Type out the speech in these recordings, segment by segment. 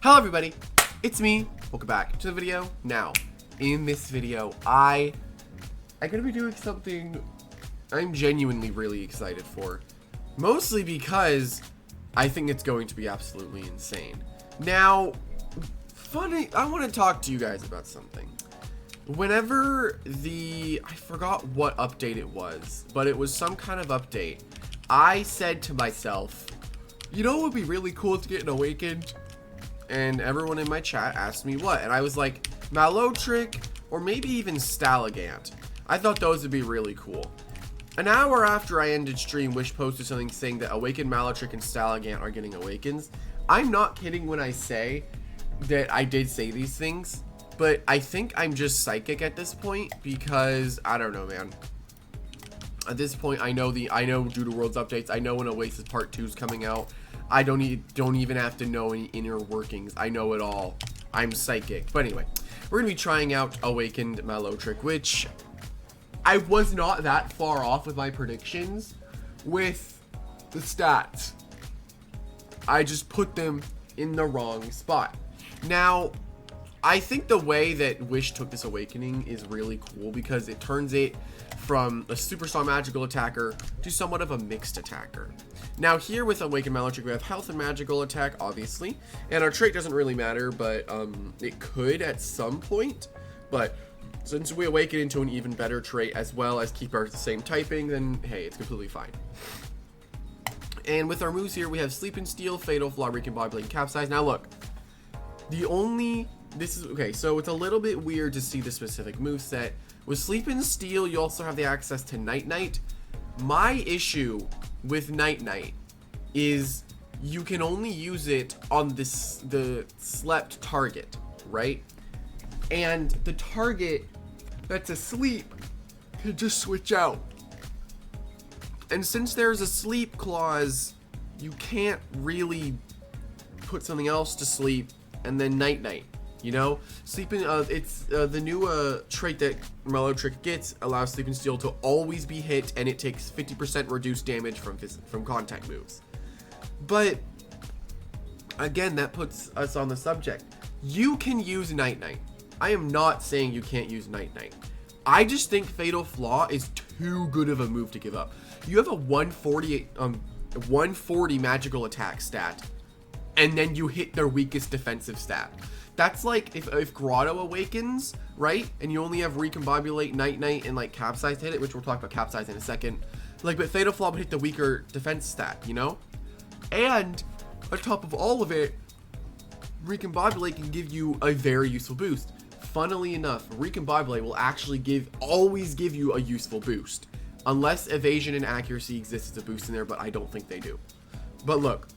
Hello everybody, it's me. Welcome back to the video. Now, in this video, I'm gonna be doing something I'm genuinely really excited for. Mostly because I think it's going to be absolutely insane. Now, I want to talk to you guys about something. Whenever I forgot what update it was, but it was some kind of update, I said to myself, you know what would be really cool to get an Awakened? And everyone in my chat asked me what, and I was like, Malotrick, or maybe even Stalagant. I thought those would be really cool. An hour after I ended stream, Wish posted something saying that Awakened Malotrick and Stalagant are getting Awakens. I'm not kidding when I say that I did say these things, but I think I'm just psychic at this point because I don't know, man. At this point, I know Doodle World's updates. I know when Oasis Part 2 is coming out. I don't even have to know any inner workings. I know it all. I'm psychic. But anyway, we're gonna be trying out Awakened Malotrick, which I was not that far off with my predictions with the stats. I just put them in the wrong spot. Now, I think the way that Wish took this awakening is really cool because it turns it from a super strong magical attacker to somewhat of a mixed attacker. Now here with Awakened Malotrick, we have health and magical attack, obviously, and our trait doesn't really matter, but it could at some point. But since we awaken into an even better trait as well as keep our same typing, then hey, it's completely fine. And with our moves here, we have Sleep and Steal, Fatal Flaw, Recombobulate, and Capsize. Now look, okay, so it's a little bit weird to see the specific moveset. With Sleep and Steal, you also have the access to Night Night. My issue with Night Night is you can only use it on the slept target, right? And the target that's asleep can just switch out. And since there's a sleep clause, you can't really put something else to sleep and then Night Night. You know, sleeping. It's the new trait that Malotrick gets allows Sleep and Steal to always be hit, and it takes 50% reduced damage from contact moves. But again, that puts us on the subject. You can use Night Night. I am not saying you can't use Night Night. I just think Fatal Flaw is too good of a move to give up. You have a 140 magical attack stat, and then you hit their weakest defensive stat. That's like if Grotto awakens, right? And you only have Recombobulate, Night Night, and like Capsize to hit it, which we'll talk about Capsize in a second. Like, but Fatal Flaw would hit the weaker defense stat, you know? And on top of all of it, Recombobulate can give you a very useful boost. Funnily enough, Recombobulate will actually always give you a useful boost. Unless Evasion and Accuracy exists as a boost in there, but I don't think they do. But look,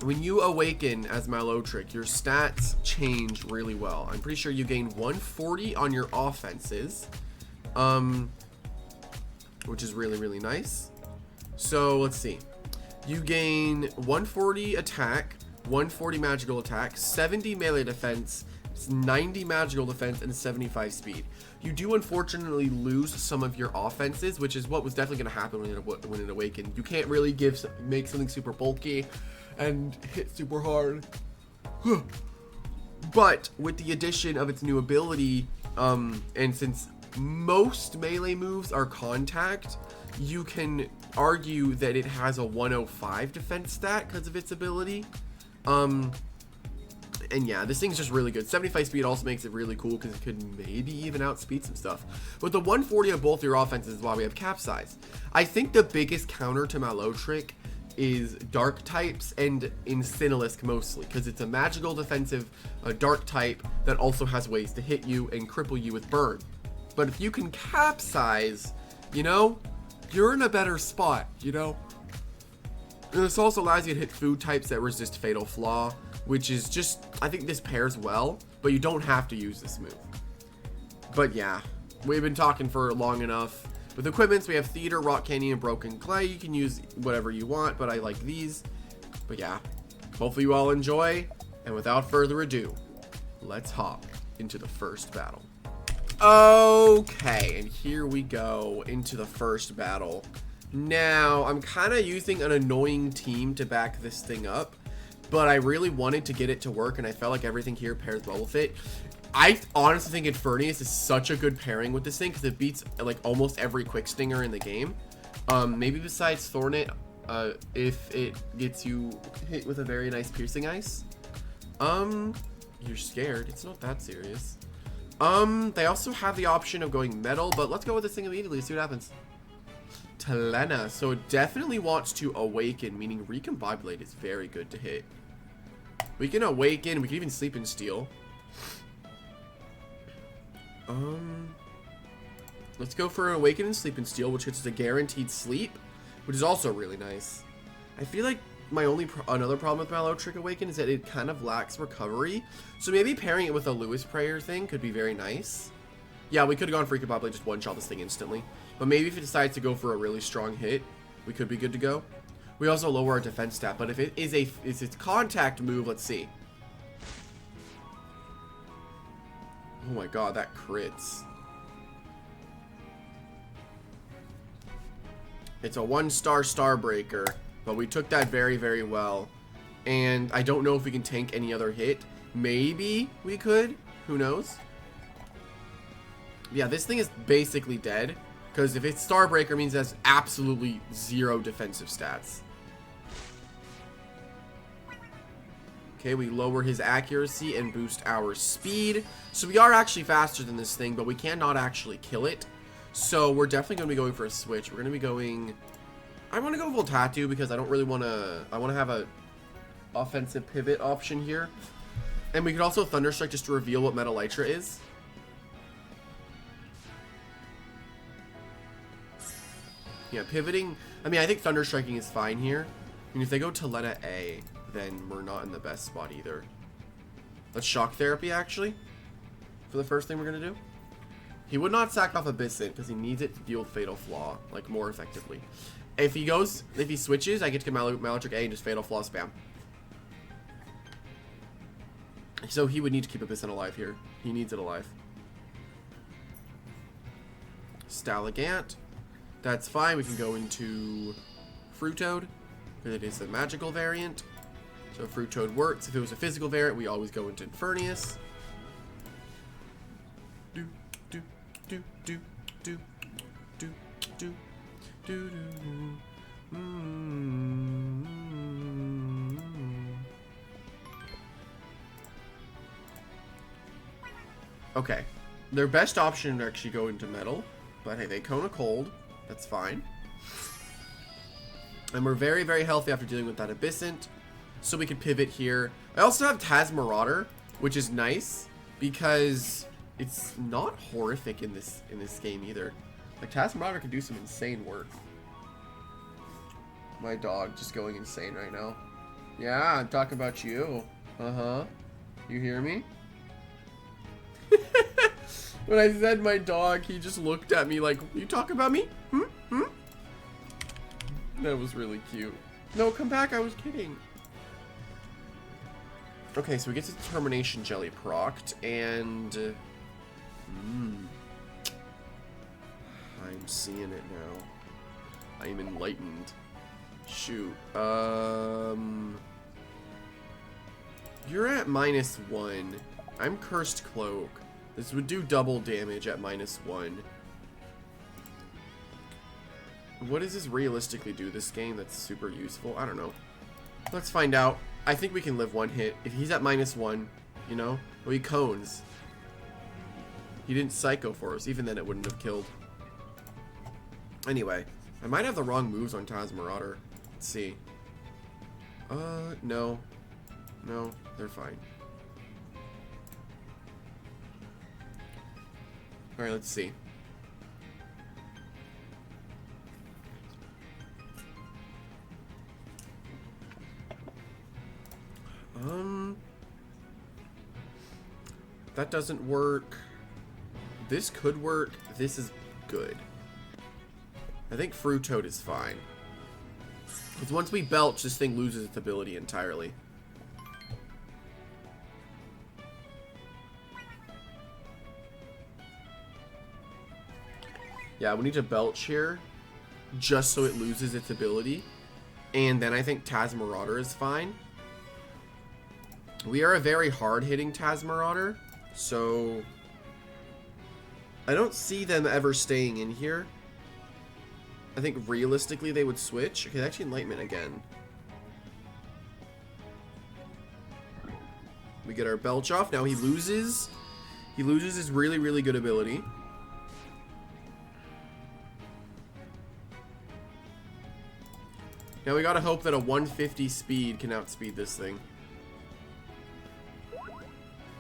when you awaken as Malotrick, your stats change really well. I'm pretty sure you gain 140 on your offenses, which is really, really nice. So let's see. You gain 140 attack, 140 magical attack, 70 melee defense, 90 magical defense, and 75 speed. You do unfortunately lose some of your offenses, which is what was definitely going to happen when it awakened. You can't really make something super bulky and hit super hard. But with the addition of its new ability, and since most melee moves are contact, you can argue that it has a 105 defense stat because of its ability. And yeah, this thing's just really good. 75 speed also makes it really cool because it could maybe even outspeed some stuff. But the 140 of both your offenses is why we have Capsize. I think the biggest counter to Malotrick is dark types and Incinilisk mostly, because it's a magical defensive dark type that also has ways to hit you and cripple you with burn. But if you can Capsize, you know, you're in a better spot, you know. And this also allows you to hit food types that resist Fatal Flaw, which is just, I think this pairs well, but you don't have to use this move. But yeah, we've been talking for long enough. With equipments, we have Theater, Rock Candy, and Broken Clay. You can use whatever you want, but I like these. But yeah, hopefully you all enjoy. And without further ado, let's hop into the first battle. Okay, and here we go into the first battle. Now, I'm kind of using an annoying team to back this thing up. but I really wanted to get it to work, and I felt like everything here pairs well with it. I honestly think Infernius is such a good pairing with this thing because it beats like almost every quick stinger in the game. Maybe besides Thornet, if it gets you hit with a very nice piercing ice. You're scared. It's not that serious. They also have the option of going metal, but let's go with this thing immediately, see what happens. Telena, so it definitely wants to awaken, meaning Recombobulate is very good to hit. We can awaken, we can even sleep and steal. Let's go for Awaken and Sleep and Steal, which gets us a guaranteed sleep, which is also really nice. I feel like my another problem with Malotrick Awaken is that it kind of lacks recovery, so maybe pairing it with a Lewis Prayer thing could be very nice. Yeah, we could have gone for Recombobulate, just one-shot this thing instantly, but maybe if it decides to go for a really strong hit, we could be good to go. We also lower our defense stat, but if it is it's its contact move, let's see. Oh my god, that crits. It's a 1-star Starbreaker, but we took that very, very well. And I don't know if we can tank any other hit. Maybe we could. Who knows? Yeah, this thing is basically dead, because if it's Starbreaker, it means it has absolutely 0 defensive stats. Okay, we lower his accuracy and boost our speed. So we are actually faster than this thing, but we cannot actually kill it. So we're definitely going to be going for a switch. We're going to be going... I want to go Voltatu because I don't really want to... I want to have a offensive pivot option here. And we could also Thunderstrike just to reveal what Metal Elytra is. Yeah, pivoting... I mean, I think Thunderstriking is fine here. I mean, if they go to Letta A, then we're not in the best spot either. Let's Shock Therapy, actually, for the first thing we're going to do. He would not sack off Abyssint because he needs it to deal Fatal Flaw, like, more effectively. If he switches, I get to get Malotrick A and just Fatal Flaw spam. So he would need to keep Abyssint alive here. He needs it alive. Stalagant. That's fine. We can go into Fruitoad, because it is a magical variant. So Fruitoad works. If it was a physical variant, we always go into Infernius. Do do do do do do do do do. Okay, their best option to actually go into Metal, but hey, they Cone of Cold. That's fine. And we're very, very healthy after dealing with that Abyssint, so we can pivot here. I also have Tasmarauder, which is nice because it's not horrific in this game either. Like, Tasmarauder can do some insane work. My dog just going insane right now. Yeah, I'm talking about you. Uh-huh. You hear me? When I said my dog, he just looked at me like, you talking about me? Hmm? That was really cute. No, come back, I was kidding. Okay, so we get to Determination Jelly procced, and... I'm seeing it now. I am enlightened. Shoot. You're at -1. I'm Cursed Cloak. This would do double damage at -1. What does this realistically do this game that's super useful? I don't know. Let's find out. I think we can live one hit. If he's at -1, you know? Well, he cones. He didn't Psycho for us. Even then, it wouldn't have killed. Anyway, I might have the wrong moves on Tasmarauder. Let's see. No. No, they're fine. Alright, let's see. That doesn't work. This could work. This is good. I think Fruitoad is fine. Because once we belch, this thing loses its ability entirely. Yeah, we need to belch here, just so it loses its ability. And then I think Tasmarauder is fine. We are a very hard-hitting Tasmarauder, so I don't see them ever staying in here. I think realistically they would switch. Okay, actually Enlightenment again. We get our Belch off. Now he loses. He loses his really, really good ability. Now we gotta hope that a 150 speed can outspeed this thing.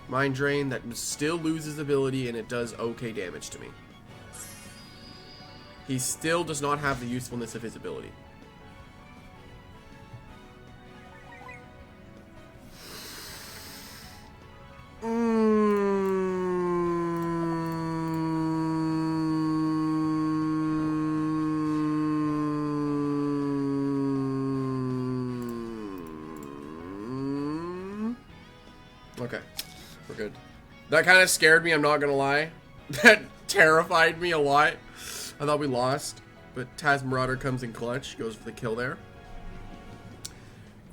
Mind Drain, that still loses ability, and it does okay damage to me. He still does not have the usefulness of his ability. Okay, we're good. That kind of scared me, I'm not gonna lie. That terrified me a lot. I thought we lost, but Tasmarauder comes in clutch, goes for the kill there.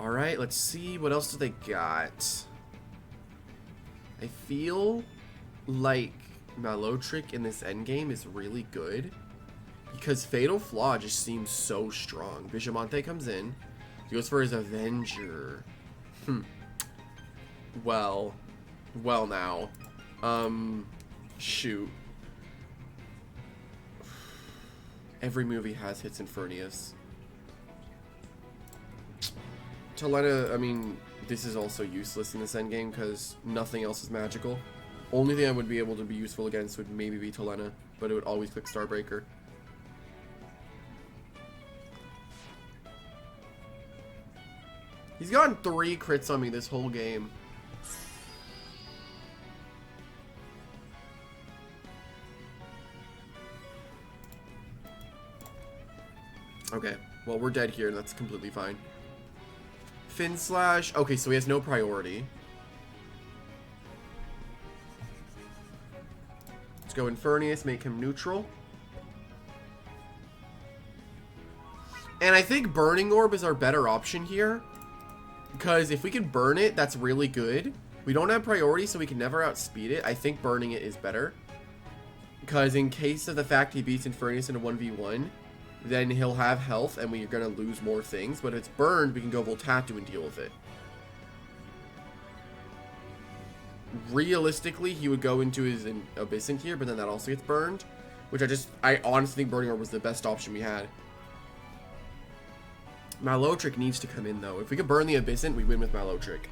Alright, let's see, what else do they got? I feel like Malotrick in this endgame is really good, because Fatal Flaw just seems so strong. Bishamante comes in, he goes for his Avenger. Well now. Shoot. Every movie has hits Infernius. Talena, I mean, this is also useless in this endgame because nothing else is magical. Only thing I would be able to be useful against would maybe be Talena, but it would always click Starbreaker. He's gotten 3 crits on me this whole game. Okay, well, we're dead here, and that's completely fine. Fin Slash. Okay, so he has no priority. Let's go Infernius, make him neutral. And I think Burning Orb is our better option here. Because if we can burn it, that's really good. We don't have priority, so we can never outspeed it. I think burning it is better. Because in case of the fact he beats Infernius in a 1v1, then he'll have health and we're going to lose more things. But if it's burned, we can go Voltatu and deal with it. Realistically, he would go into his Abyssant here, but then that also gets burned. Which I honestly think Burning Orb was the best option we had. Malotrick needs to come in, though. If we could burn the Abyssant, we win with Malotrick.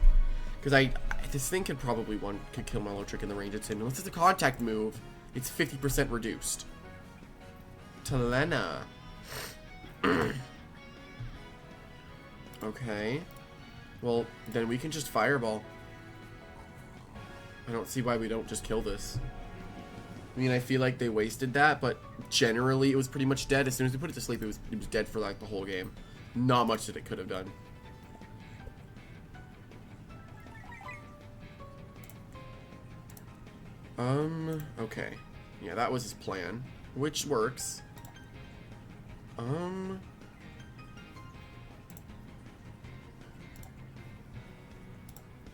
Because this thing could probably could kill Malotrick in the range it's in. Unless it's a contact move, it's 50% reduced. Talena. Okay. Well, then we can just Fireball. I don't see why we don't just kill this. I mean, I feel like they wasted that, but generally it was pretty much dead. As soon as we put it to sleep, it was dead for like the whole game. Not much that it could have done. Okay. Yeah, that was his plan, which works.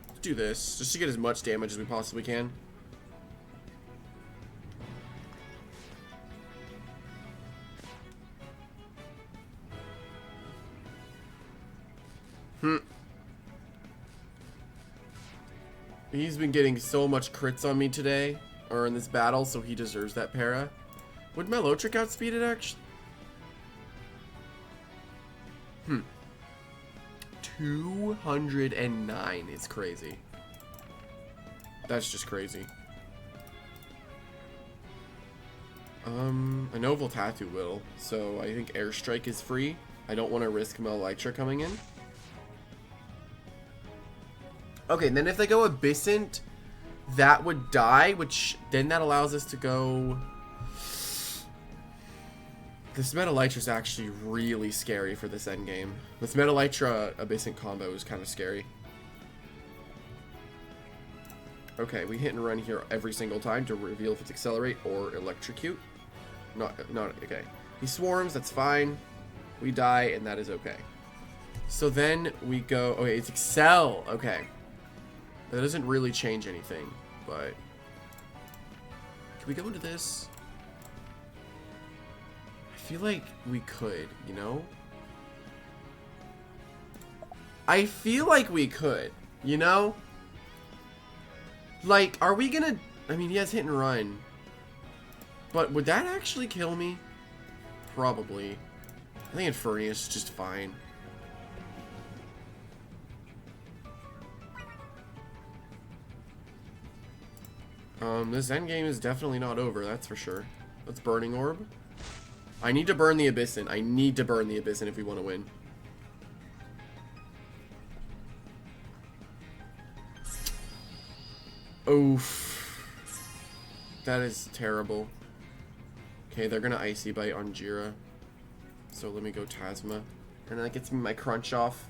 Let's do this, just to get as much damage as we possibly can. He's been getting so much crits on me today, or in this battle, so he deserves that para. Would Malotrick outspeed it, actually? 209 is crazy. That's just crazy. I know Voltatu will, so I think Airstrike is free. I don't want to risk Melytra coming in. Okay, and then if they go Abyssant, that would die, which then that allows us to go... This Melytra is actually really scary for this endgame. This Melytra Abyssant combo is kind of scary. Okay, we hit and run here every single time to reveal if it's Accelerate or Electrocute. Not okay. He swarms, that's fine. We die, and that is okay. So then we go... Okay, it's Excel. Okay. That doesn't really change anything, but... Can we go into this? I feel like we could, you know? I feel like we could, you know? Like, are we gonna... I mean, he has hit and run. But would that actually kill me? Probably. I think Infernius is just fine. This endgame is definitely not over, that's for sure. That's Burning Orb. I need to burn the Abyssin. I need to burn the Abyssin if we want to win. Oof. That is terrible. Okay, they're gonna Icy Bite on Jira. So let me go Tasma. And that gets me my crunch off.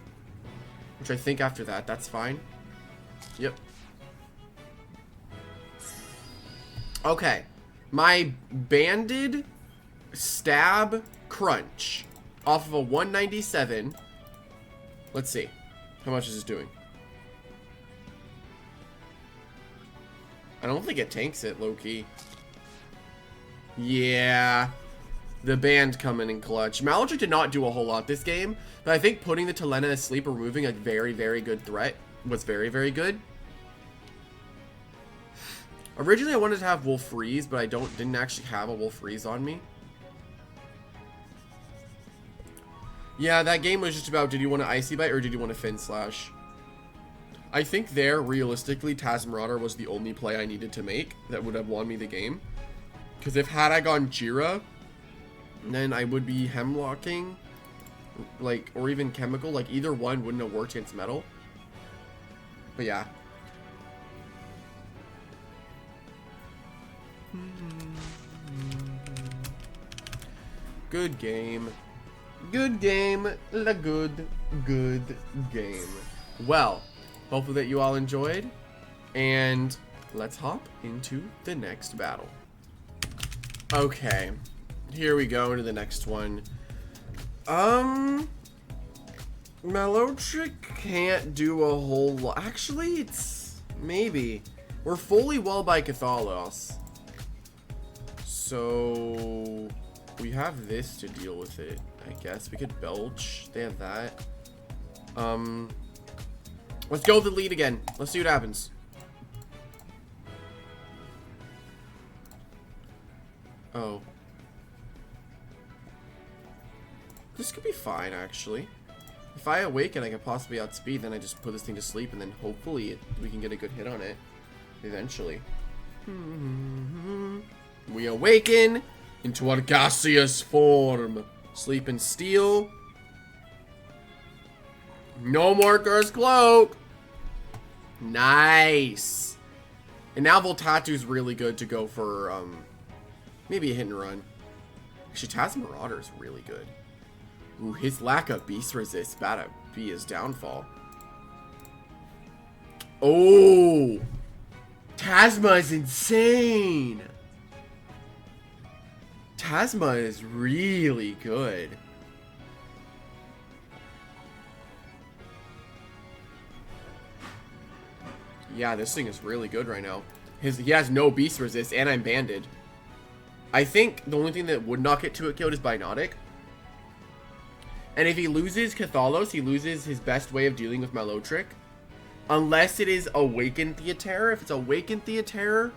Which I think after that, that's fine. Yep. Okay. My banded stab crunch off of a 197. Let's see. How much is this doing? I don't think it tanks it, low-key. Yeah. The band coming in clutch. Malotrick did not do a whole lot this game, but I think putting the Talena asleep or removing a very, very good threat was very, very good. Originally, I wanted to have Wolf Freeze, but I didn't actually have a Wolf Freeze on me. Yeah, that game was just about, did you want to Icy Bite or did you want to Fin Slash? I think there, realistically, Tasmarauder was the only play I needed to make that would have won me the game. Because had I gone Jira, then I would be Hemlocking, like, or even Chemical. Like, either one wouldn't have worked against Metal. But yeah. Good game. Good game. La good game. Well, hopefully that you all enjoyed. And let's hop into the next battle. Okay. Here we go into the next one. Malotrick can't do a whole lot. Actually, it's maybe. We're fully walled by Cathalos. So we have this to deal with it. I guess we could Belch. They have that. Let's go with the lead again. Let's see what happens. Oh. This could be fine, actually. If I awaken, I can possibly outspeed, then I just put this thing to sleep, and then hopefully we can get a good hit on it. Eventually. We awaken into our gaseous form. Sleep and steal. No more Cursed Cloak. Nice. And now Voltatu's really good to go for, maybe a hit and run. Actually, Tasmarauder is really good. Ooh, his lack of beast resist better be his downfall. Oh, Tasma is insane. Tasma is really good. Yeah, this thing is really good right now. He has no beast resist, and I'm banded. I think the only thing that would not get to it killed is Binotic. And if he loses Cathalos, he loses his best way of dealing with Malotrick. Unless it is Awakened Theaterror. If it's Awakened Theaterror,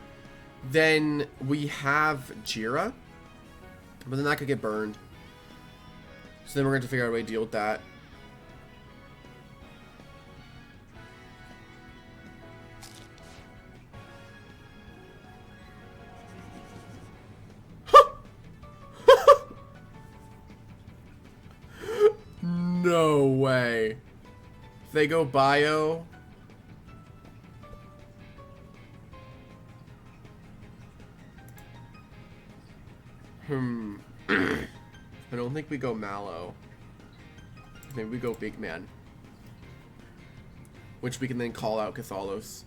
then we have Jira. But then that could get burned. So then we're going to figure out a way to deal with that. No way. If they go bio. I don't think we go Mallow. Maybe we go Big Man. Which we can then call out Cathalos.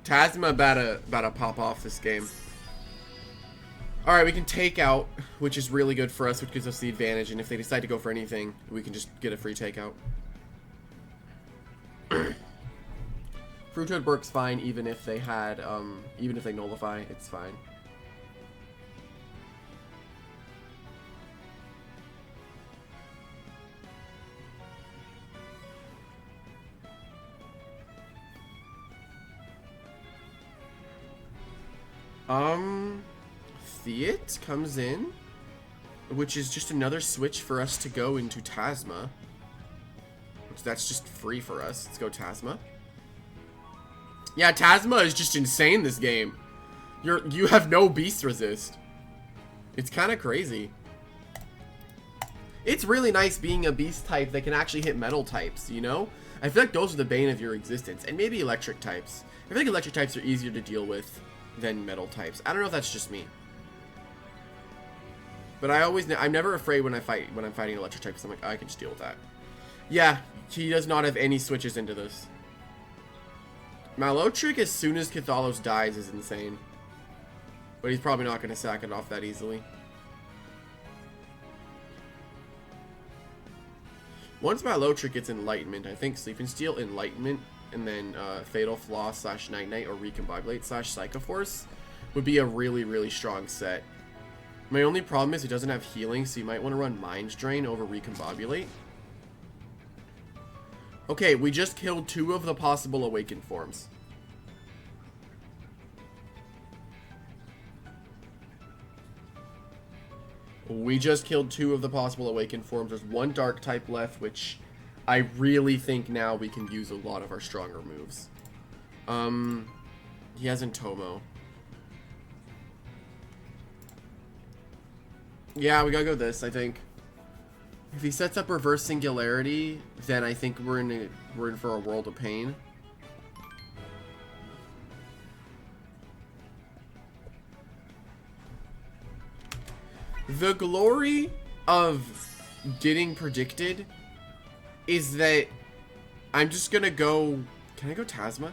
Tasma about to pop off this game. Alright, we can take out, which is really good for us, which gives us the advantage. And if they decide to go for anything, we can just get a free takeout. Fruitoad works fine even if they had, even if they nullify, it's fine. Theat comes in, which is just another switch for us to go into Tasma. Which that's just free for us. Let's go Tasma. Yeah, Tasma is just insane this game. You have no beast resist. It's kind of crazy. It's really nice being a beast type that can actually hit metal types, you know? I feel like those are the bane of your existence. And maybe electric types. I feel like electric types are easier to deal with than metal types. I don't know if that's just me. But I'm never afraid when I'm fighting electric types. I'm like, I can just deal with that. Yeah, he does not have any switches into this. Malotrick, as soon as Cathalos dies, is insane. But he's probably not going to sack it off that easily. Once Malotrick gets Enlightenment, I think Sleep and Steal, Enlightenment, and then Fatal Flaw / Night Night or Recombobulate / Psychoforce would be a really, really strong set. My only problem is it doesn't have healing, so you might want to run Mind Drain over Recombobulate. Okay, we just killed 2 of the possible Awakened forms. We just killed 2 of the possible Awakened forms. There's 1 Dark type left, which I really think now we can use a lot of our stronger moves. He has Entomo. Yeah, we gotta go this, I think. If he sets up Reverse Singularity, then I think we're in for a world of pain. The glory of getting predicted is that I'm just gonna go... Can I go Tasma?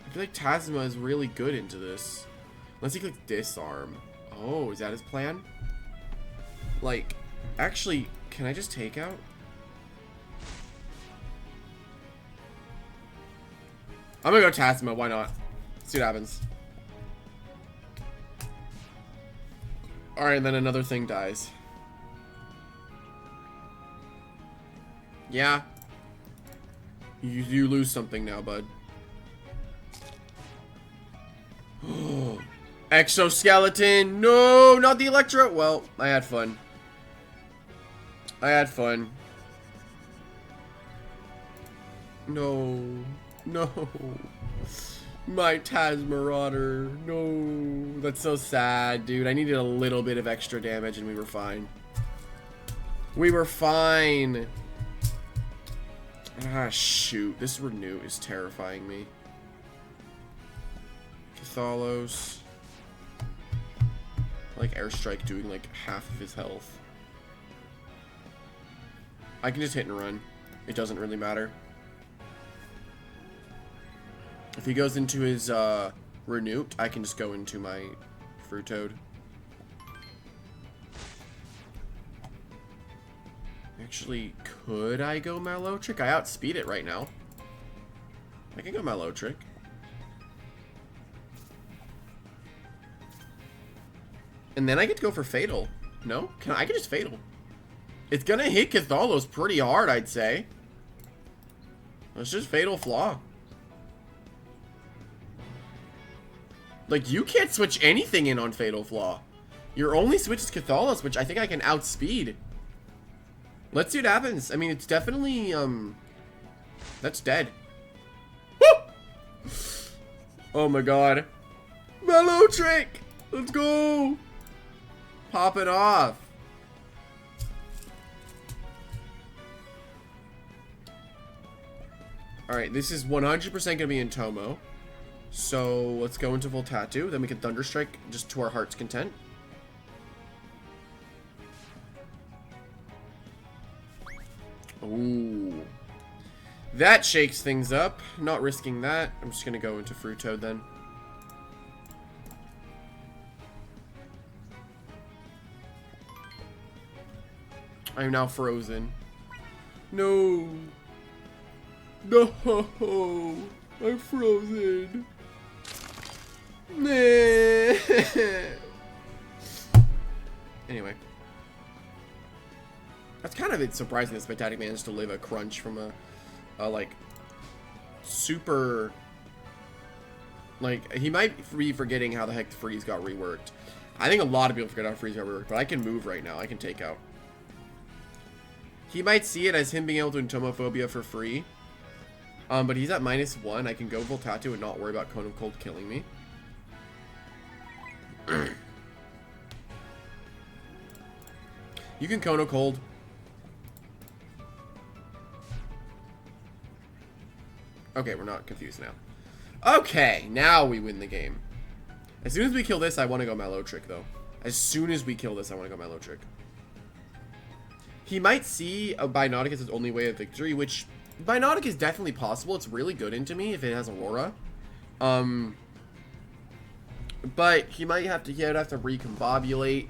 I feel like Tasma is really good into this. Unless he clicks Disarm. Oh, is that his plan? Like, actually, can I just take out? I'm gonna go Tasma, why not? See what happens. Alright, then another thing dies. Yeah. You lose something now, bud. Exoskeleton! No, not the Electro! Well, I had fun. I had fun. No. No. My Tasmarauder. No. That's so sad, dude. I needed a little bit of extra damage and we were fine. We were fine. Ah, shoot. This Renew is terrifying me. Cathalos. Like Airstrike doing like half of his health. I can just hit and run. It doesn't really matter. If he goes into his Renewed, I can just go into my Fruitoad. Actually, could I go Malotrick? I outspeed it right now. I can go Malotrick. And then I get to go for Fatal. No? I can just Fatal. It's gonna hit Cathalos pretty hard, I'd say. Let's just Fatal Flaw. Like, you can't switch anything in on Fatal Flaw. Your only switch is Cathalos, which I think I can outspeed. Let's see what happens. I mean, it's definitely, that's dead. Woo! Oh my god. Malotrick! Let's go! Pop it off. Alright, this is 100% going to be in Tomo. So, let's go into Voltatu. Then we can Thunderstrike just to our heart's content. Ooh. That shakes things up. Not risking that. I'm just going to go into Fruitoad then. I'm now frozen. No. No, I'm frozen. Anyway. That's kind of surprising that Spectatic managed to live a crunch from a like, super... Like, he might be forgetting how the heck Freeze got reworked. I think a lot of people forget how Freeze got reworked, but I can move right now. I can take out. He might see it as him being able to Entomophobia for free. But he's at -1. I can go Voltato and not worry about Cone of Cold killing me. You can Cone of Cold. Okay, we're not confused now. Okay, now we win the game. As soon as we kill this, I want to go Malotrick, though. As soon as we kill this, I want to go Malotrick. He might see a Binotic as his only way of victory, which Binotic is definitely possible. It's really good into me if it has Aurora. But he might have to, recombobulate,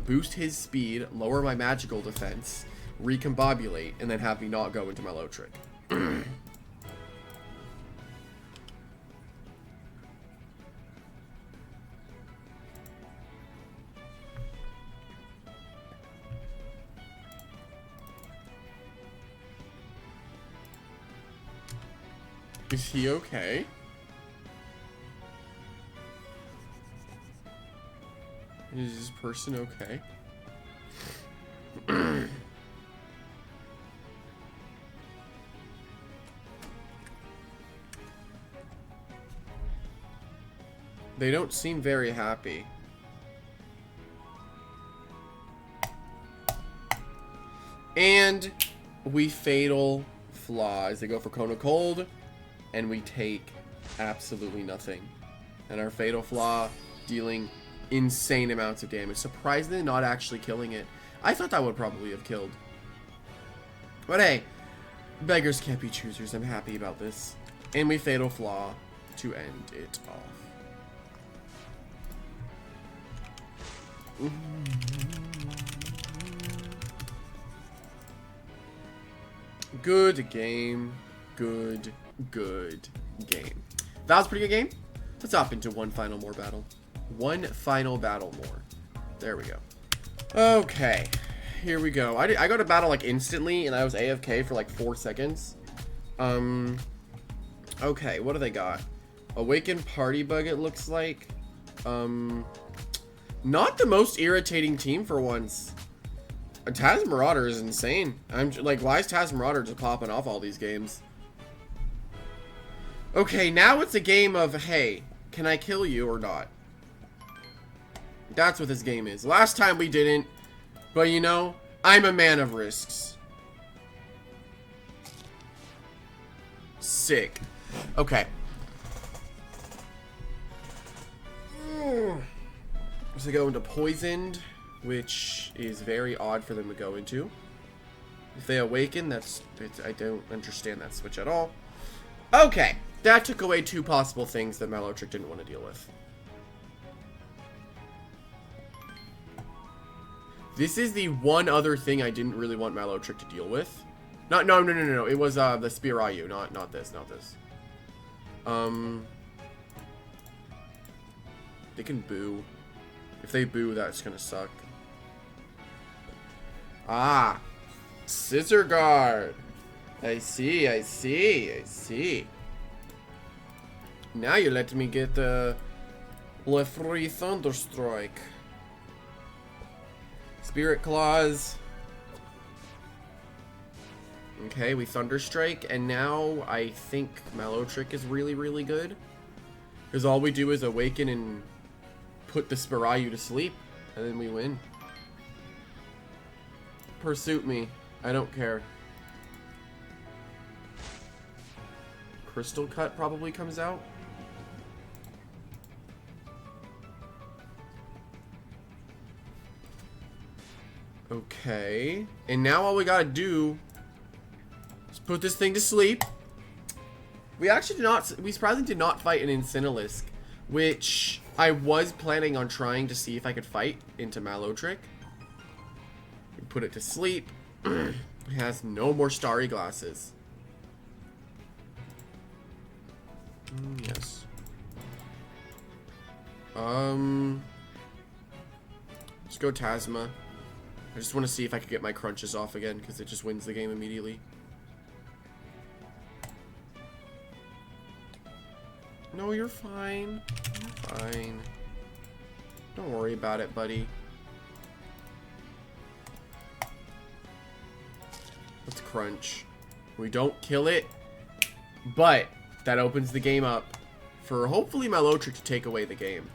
boost his speed, lower my magical defense, recombobulate, and then have me not go into Malotrick. Is he okay? Is this person okay? They don't seem very happy. And we fatal flaws. They go for Cone of Cold. And we take absolutely nothing. And our Fatal Flaw dealing insane amounts of damage. Surprisingly not actually killing it. I thought that would probably have killed. But hey, beggars can't be choosers. I'm happy about this. And we Fatal Flaw to end it off. Good game. Good game. That was a pretty good game. Let's hop into one final battle. One final battle more. There we go. Okay. Here we go. I got a battle like instantly and I was AFK for like 4 seconds. Okay, what do they got? Awakened Party Bug, it looks like. Not the most irritating team for once. Tasmarauder is insane. I'm like, why is Tasmarauder just popping off all these games? Okay, now it's a game of, hey, can I kill you or not? That's what this game is. Last time we didn't, but you know, I'm a man of risks. Sick. Okay. So they go into Poisoned, which is very odd for them to go into. If they Awaken, I don't understand that switch at all. Okay. That took away 2 possible things that Malotrick didn't want to deal with. This is the one other thing I didn't really want Malotrick to deal with. No. It was the Speerayu, not this. They can boo. If they boo, that's gonna suck. Ah, Scissor Guard. I see. Now you let me get the free Thunderstrike. Spirit Claws. Okay, we Thunderstrike, and now I think Malotrick is really good. Because all we do is Awaken and put the Speerayu to sleep, and then we win. Pursuit me. I don't care. Crystal Cut probably comes out. Okay. And now all we gotta do is put this thing to sleep. We surprisingly did not fight an Incinelisc, which I was planning on trying to see if I could fight into Malotrick. We put it to sleep. It has no more Starry Glasses. Yes. Let's go Tasma. I just want to see if I could get my crunches off again, because it just wins the game immediately. No, you're fine. You're fine. Don't worry about it, buddy. Let's crunch. We don't kill it, but that opens the game up for hopefully Malotrick to take away the game.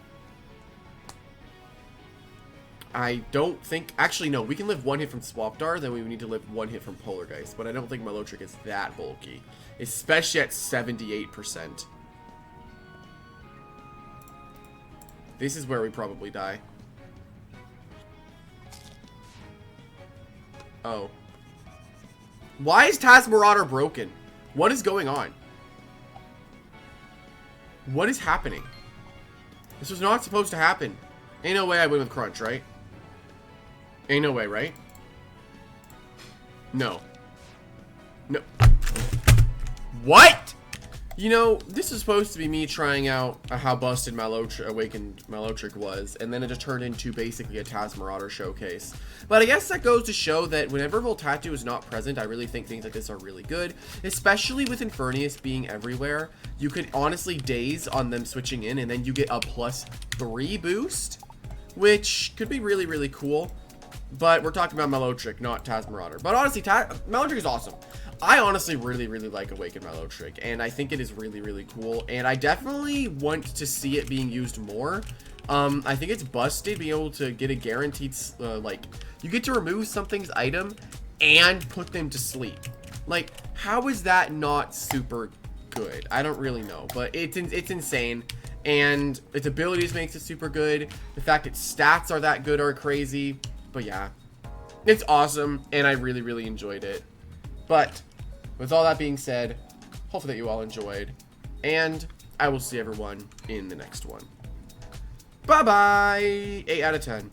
I don't think... Actually, no. We can live one hit from Swapdar, then we need to live one hit from Polargeist. But I don't think Malotrick is that bulky. Especially at 78%. This is where we probably die. Oh. Why is Tasmarauder broken? What is going on? What is happening? This was not supposed to happen. Ain't no way I win with Crunch, right? Ain't no way, right? No. No. What? You know, this is supposed to be me trying out how busted Awakened Malotrick was, and then it just turned into basically a Tasmarauder showcase. But I guess that goes to show that whenever Voltatu is not present, I really think things like this are really good, especially with Infernius being everywhere. You could honestly daze on them switching in, and then you get a +3 boost, which could be really, really cool. But we're talking about Malotrick, not Tasmarauder. But honestly, Malotrick is awesome. I honestly really, really like Awakened Malotrick, and I think it is really, really cool, and I definitely want to see it being used more. I think it's busted being able to get a guaranteed, like, you get to remove something's item and put them to sleep. Like, how is that not super good? I don't really know, but it's insane, and its abilities makes it super good. The fact its stats are that good are crazy, but yeah, it's awesome, and I really, really enjoyed it. But with all that being said, hopefully that you all enjoyed, and I will see everyone in the next one. Bye-bye! 8 out of 10.